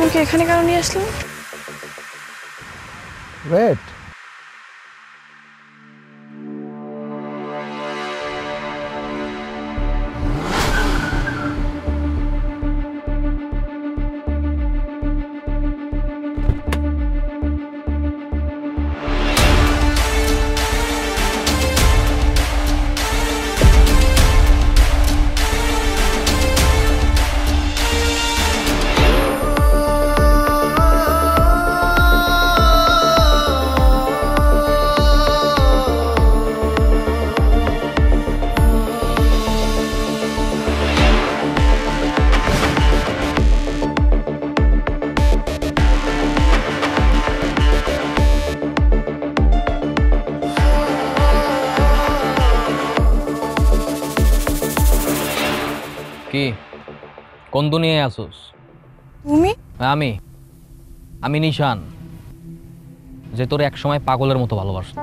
আমাকে এখানে কেন নিয়ে আসলেন? ওয়েট, কি কোন দুনিয়ায় আসোস? তুমি? আমি আমি নিশান, যে তোর এক সময় পাগলের মতো ভালোবাসতো।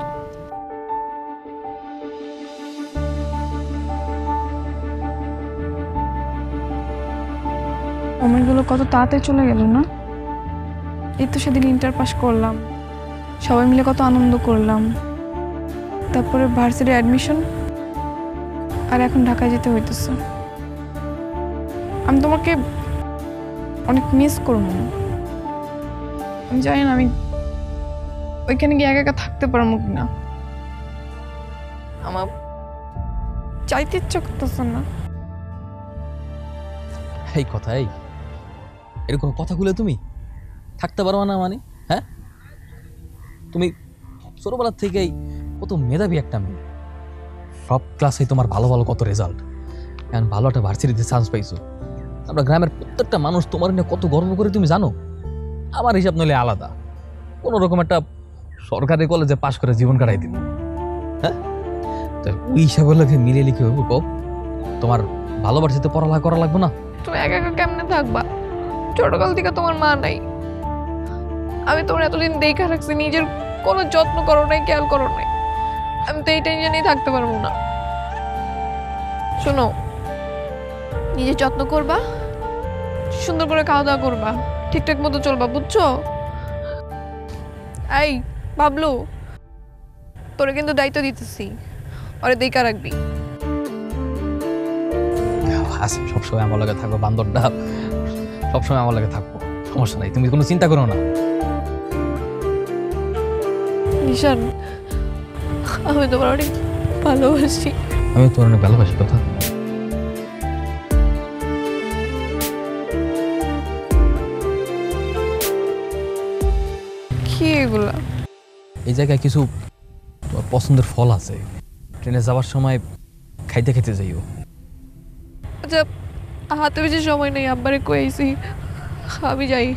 সময়গুলো কত তাড়াতাড়ি চলে গেল না? এই তো সেদিন ইন্টার পাস করলাম, সবাই মিলে কত আনন্দ করলাম, তারপরে ভার্সিটি অ্যাডমিশন, আর এখন ঢাকায় যেতে হইতেছে। আমি তোমাকে অনেক মিস করবো। আমি জানি না আমি ওইখানে গিয়ে একা একা থাকতে পারবো কিনা। আমার চাইতে ইচ্ছা করতেছে না। এই কথা, এরকম কথাগুলো তুমি থাকতে পারো না মানে? হ্যাঁ, তুমি ছোটবেলার থেকেই কত মেধাবী একটা মেয়ে, সব ক্লাসে তোমার ভালো ভালো কত রেজাল্ট, এখন ভালো একটা ভার্সিটিতে চান্স পাইছো। আমরা গ্রামের প্রত্যেকটা মানুষ তোমার নিয়ে কত গর্ব করে তুমি জানো। আমার হিসাব নইলে আলাদা, কোনো রকম একটা সরকারি কলেজে পাশ করে জীবন কাটাই দিন। হ্যাঁ, তো ওই হিসাবে লাগে মিলে লিখে হবো কও, তোমার ভালোবাসিতে পড়ালেখা করা লাগবে না? তুমি একা একা কেমনে থাকবা? ছোটকাল থেকে তোমার মা নাই, আমি তোমার এতদিন দেখা রাখছি, নিজের কোনো যত্ন করো নাই, খেয়াল করো নাই। আমি তো এই টেনশনেই থাকতে পারবো না। শোনো, নিজের যত্ন করবা, সুন্দর করে খাওয়া দাওয়া করবা, ঠিকঠাক মতো চলবা, বুঝছো? এই বাবলু, তোরে কিন্তু দায়িত্ব দিতেছি, ওরে দেখা রাখবি। আচ্ছা, সবসময় আমার লাগে থাকবো, বান্দরটা সবসময় আমার লাগে থাকবো, সমস্যা নাই, তুমি কোনো চিন্তা করো না। নিশান, আমি তোমার অনেক ভালোবাসি। আমি তোমার অনেক ভালোবাসি কথা। কি এগুলা? এই জায়গায় কিছু তোমার পছন্দের ফল আছে, ট্রেনে যাওয়ার সময় খাইতে খাইতে যাইও। আচ্ছা, হাতে বেশি সময় নেই, আব্বারে কইছি, আমি যাই।